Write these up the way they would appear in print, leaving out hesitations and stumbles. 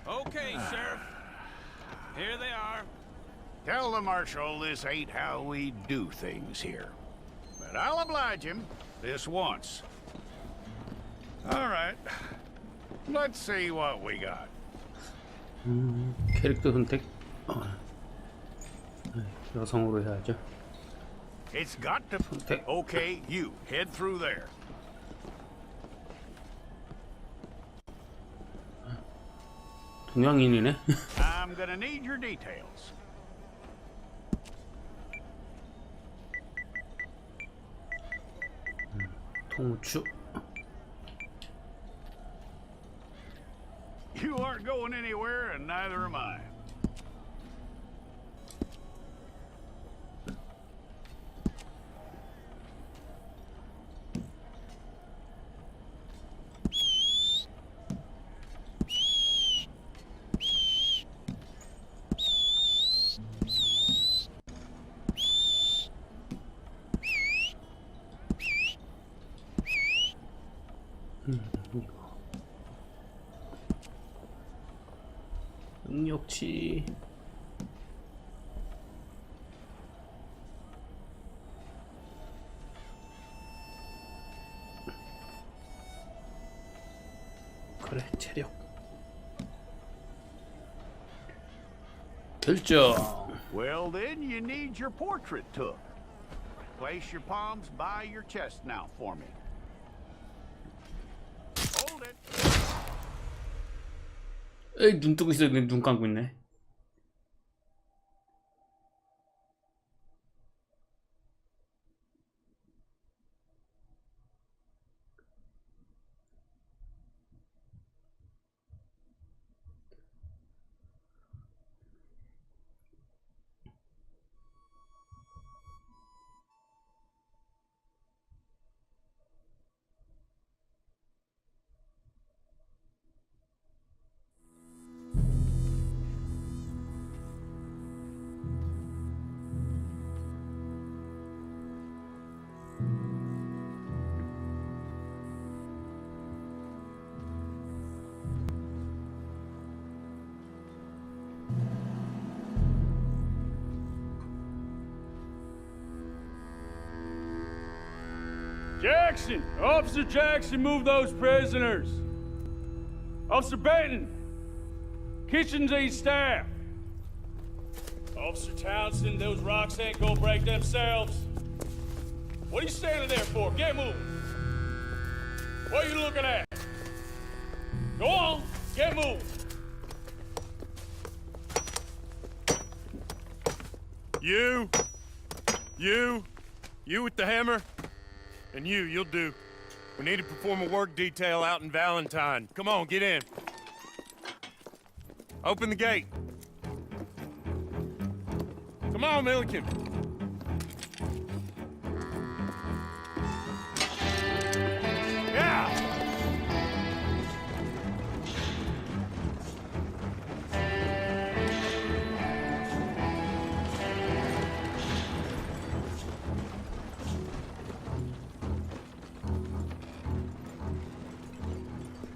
Okay, Sheriff. Here they are. Tell the Marshal this ain't how we do things here. But I'll oblige him this once. All right. Let's see what we got. 캐릭터 선택. 여성으로 해야죠. It's got to... Okay, you. Head through there. 동양인이네. I'm gonna need your details. 통후추. You aren't going anywhere, and neither am I. 능력치. 그래, 체력. 결정. Well, then you need your portrait took. Place your palms by your chest now for me. Hold it. 에이, 눈 뜨고 있었는데 눈 감고 있네. Jackson! Officer Jackson, move those prisoners! Officer Benton! Kitchens aid staff! Officer Townsend, those rocks ain't gonna break themselves. What are you standing there for? Get moving! What are you looking at? Go on, get moving! You with the hammer? And you'll do. We need to perform a work detail out in Valentine. Come on, get in. Open the gate. Come on, Milliken. Yeah!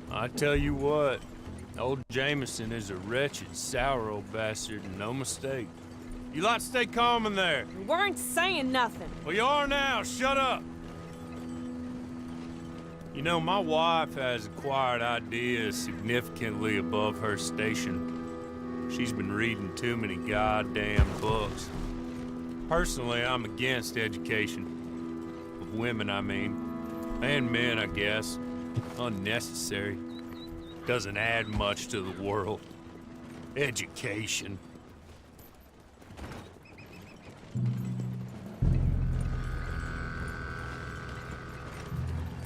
I tell you what, old Jameson is a wretched, sour old bastard, and no mistake. You lot stay calm in there. We weren't saying nothing. Well, you are now. Shut up. You know, my wife has acquired ideas significantly above her station. She's been reading too many goddamn books. Personally, I'm against education. Of women, I mean. And men, I guess. Unnecessary. Doesn't add much to the world. Education.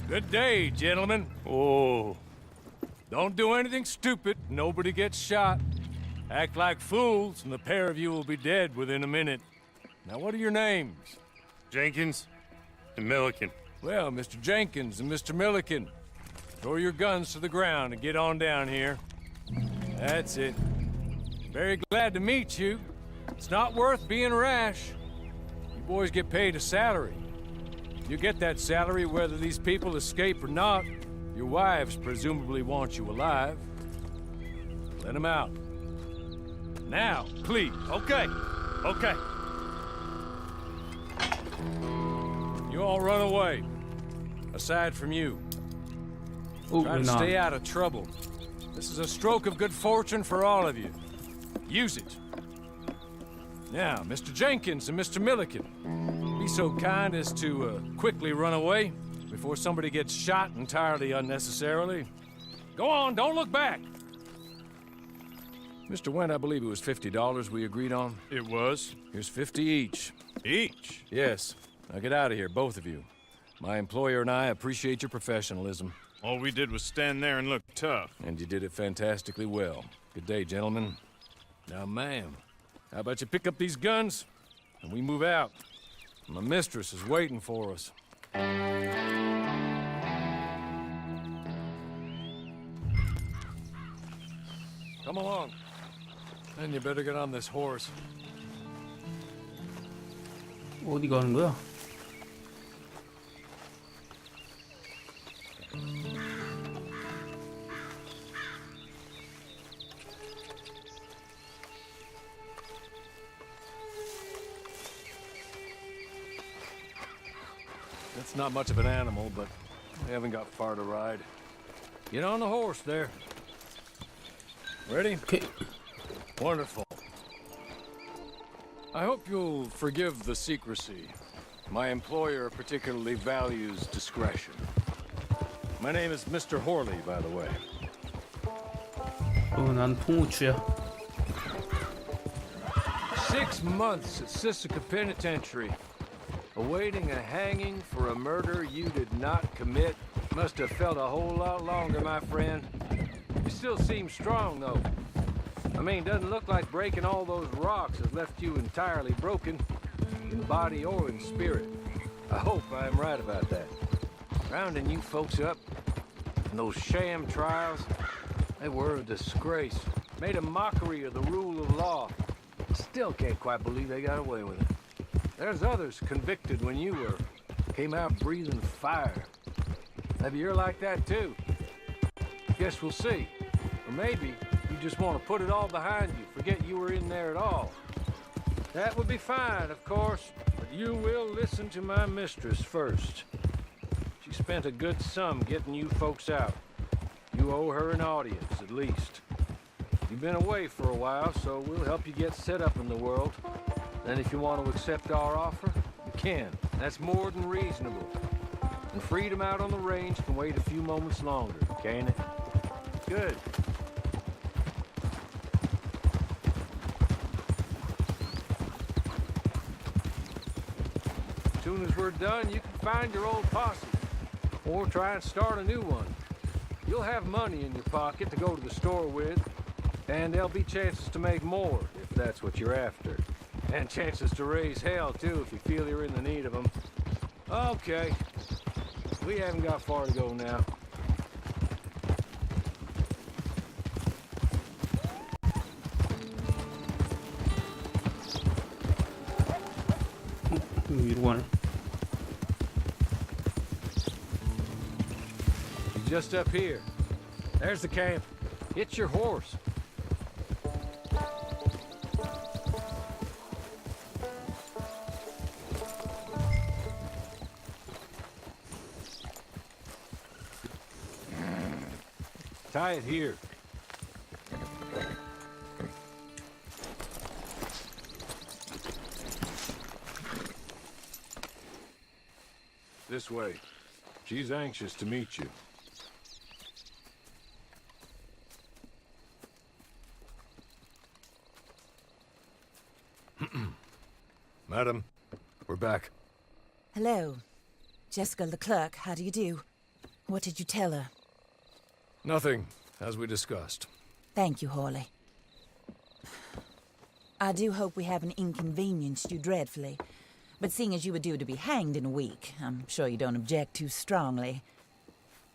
Good day, gentlemen. Oh. Don't do anything stupid. Nobody gets shot. Act like fools, and the pair of you will be dead within a minute. Now, what are your names? Jenkins and Milliken. Well, Mr. Jenkins and Mr. Milliken, throw your guns to the ground and get on down here. That's it. Very glad to meet you. It's not worth being rash. You boys get paid a salary. You get that salary whether these people escape or not. Your wives presumably want you alive. Let them out. Now, please. Okay, okay. You all run away. Aside from you. 오, Try to 나. stay out of trouble. This is a stroke of good fortune for all of you. Use it. Now, Mr. Jenkins and Mr. Milliken, be so kind as to quickly run away before somebody gets shot entirely unnecessarily. Go on, don't look back. Mr. Wendt, I believe it was $50 we agreed on. It was. Here's 50 each. Each? Yes. Now get out of here, both of you. My employer and I appreciate your professionalism. All we did was stand there and look tough. And you did it fantastically well. Good day, gentlemen. Now, ma'am, how about you pick up these guns and we move out? My mistress is waiting for us. Come along. And you better get on this horse. 어디 가는 거야? It's not much of an animal, but we haven't got far to ride. Get on the horse there. Ready? 오케이. Wonderful. I hope you'll forgive the secrecy. My employer particularly values discretion. My name is Mr. Horley, by the way. 난 통후추야. 6 months at Sisika Penitentiary, awaiting a hanging for a murder you did not commit. Must have felt a whole lot longer, my friend. You still seem strong, though. I mean, doesn't look like breaking all those rocks has left you entirely broken, in body or in spirit. I hope I am right about that. Rounding you folks up, and those sham trials, they were a disgrace. Made a mockery of the rule of law. Still can't quite believe they got away with it. There's others convicted when you were. Came out breathing fire. Maybe you're like that too. Guess we'll see. Or maybe you just want to put it all behind you, forget you were in there at all. That would be fine, of course, but you will listen to my mistress first. She spent a good sum getting you folks out. You owe her an audience, at least. You've been away for a while, so we'll help you get set up in the world. Then if you want to accept our offer, you can. That's more than reasonable. And freedom out on the range can wait a few moments longer, can't it? Good. As soon as we're done, you can find your old posse. Or try and start a new one. You'll have money in your pocket to go to the store with. And there'll be chances to make more, if that's what you're after. And chances to raise hell, too, if you feel you're in the need of them. Okay. We haven't got far to go now. 위로 가네. Just up here. There's the camp. Get your horse. Tie it here. This way. She's anxious to meet you. Madam, we're back. Hello. Jessica Leclerc, how do you do? What did you tell her? Nothing, as we discussed. Thank you, Hawley. I do hope we haven't inconvenienced you dreadfully. But seeing as you were due to be hanged in a week, I'm sure you don't object too strongly.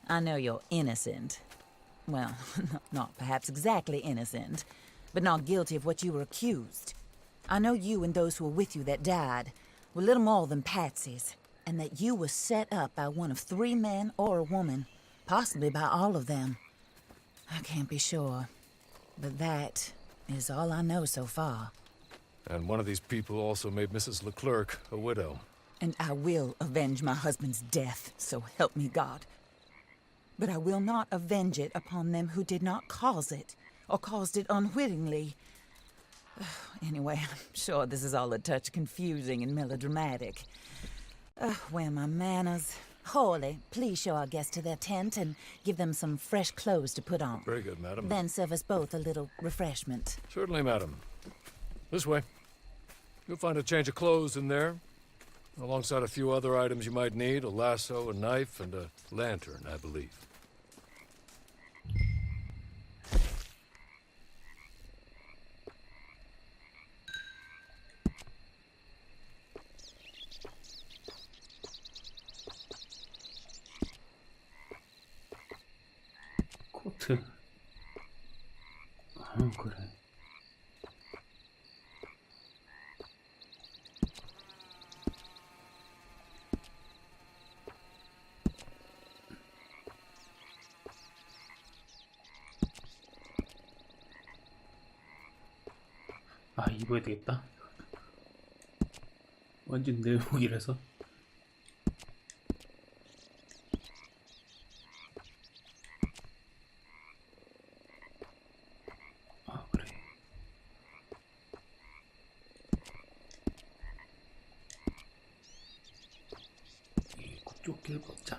I know you're innocent. Well, not perhaps exactly innocent, but not guilty of what you were accused. I know you and those who were with you that died were little more than patsies. and that you were set up by one of 3 men or a woman, possibly by all of them. I can't be sure, but that is all I know so far. And one of these people also made Mrs. Leclerc a widow. And I will avenge my husband's death, so help me God. But I will not avenge it upon them who did not cause it, or caused it unwittingly. Anyway, I'm sure this is all a touch confusing and melodramatic. Where are my manners? Hawley, please show our guests to their tent and give them some fresh clothes to put on. Very good, madam. Then serve us both a little refreshment. Certainly, madam. This way. You'll find a change of clothes in there, alongside a few other items you might need, a lasso, a knife, and a lantern, I believe. 코트. 그래. 입어야 되겠다. 완전 내복이라서. 그래. 이 좁게 벗자.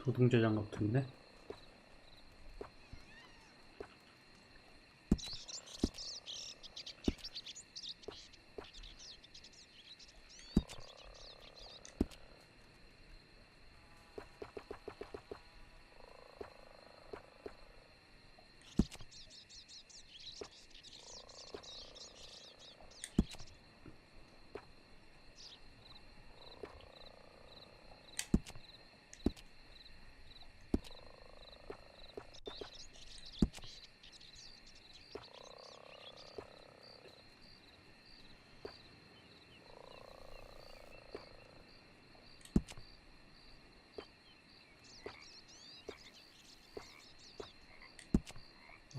노동자 장갑도 있네.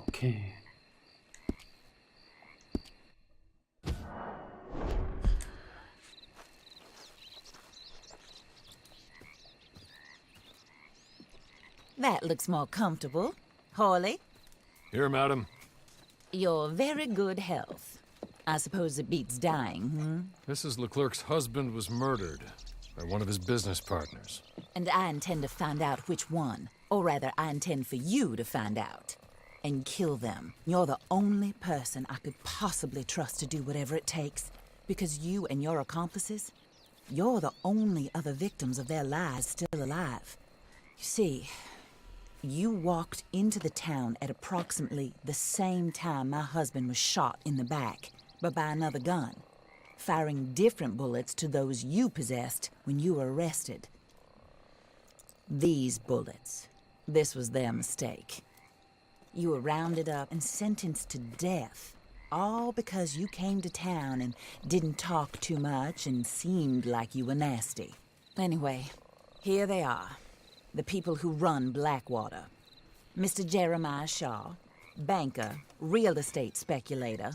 오케이. That looks more comfortable. Hawley, Here, madam. you're very good health. I suppose it beats dying, Mrs. Leclerc's husband was murdered by one of his business partners. And I intend to find out which one. Or rather, I intend for you to find out. And kill them. You're the only person I could possibly trust to do whatever it takes. Because you and your accomplices, you're the only other victims of their lives still alive. You see, you walked into the town at approximately the same time my husband was shot in the back, but by another gun, firing different bullets to those you possessed when you were arrested. These bullets, this was their mistake. You were rounded up and sentenced to death, all because you came to town and didn't talk too much and seemed like you were nasty. Anyway, here they are, the people who run Blackwater. Mr. Jeremiah Shaw, banker, real estate speculator,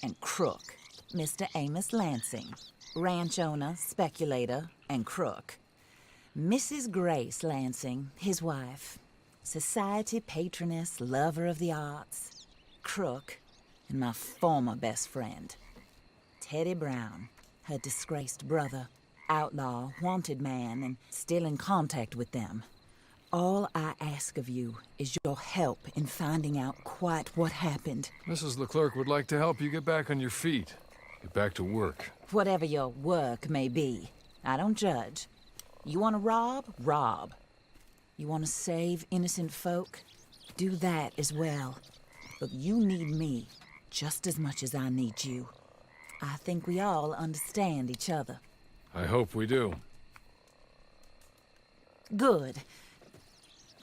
and crook. Mr. Amos Lansing, ranch owner, speculator, and crook. Mrs. Grace Lansing, his wife, society patroness, lover of the arts, crook, and my former best friend, Teddy Brown, her disgraced brother, outlaw, wanted man, and still in contact with them. All I ask of you is your help in finding out quite what happened. Mrs. Leclerc would like to help you get back on your feet. Get back to work. Whatever your work may be, I don't judge. You want to rob? Rob. You want to save innocent folk? Do that as well. But you need me just as much as I need you. I think we all understand each other. I hope we do. Good.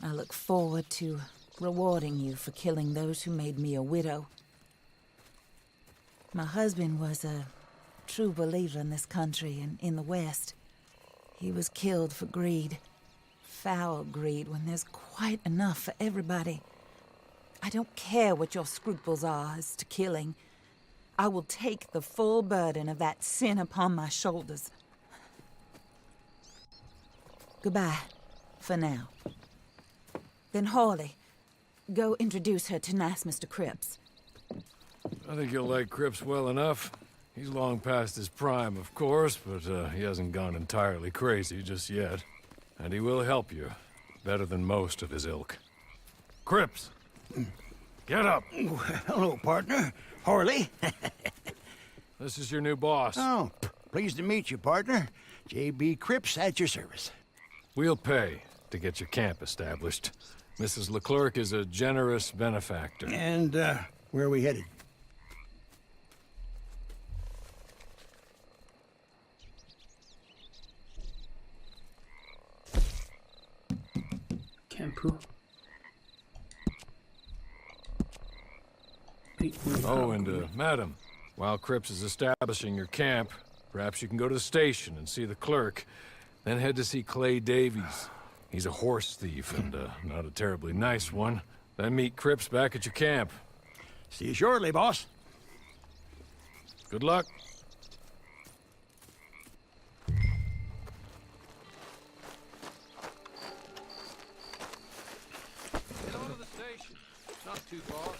I look forward to rewarding you for killing those who made me a widow. My husband was a true believer in this country and in the West. He was killed for greed. Foul greed when there's quite enough for everybody. I don't care what your scruples are as to killing. I will take the full burden of that sin upon my shoulders. Goodbye, for now. Then Hawley, go introduce her to nice Mr. Cripps. I think you'll like Cripps well enough. He's long past his prime, of course, but he hasn't gone entirely crazy just yet. And he will help you, better than most of his ilk. Cripps! Get up! Hello, partner. Harley. This is your new boss. Oh, pleased to meet you, partner. J.B. Cripps at your service. We'll pay to get your camp established. Mrs. Leclerc is a generous benefactor. And, where are we headed? 캠프. Oh, and, madam, while Cripps is establishing your camp, perhaps you can go to the station and see the clerk, then head to see Clay Davies. He's a horse thief, and, not a terribly nice one. Then meet Cripps back at your camp. See you shortly, boss. Good luck. Get on to the station. It's not too far.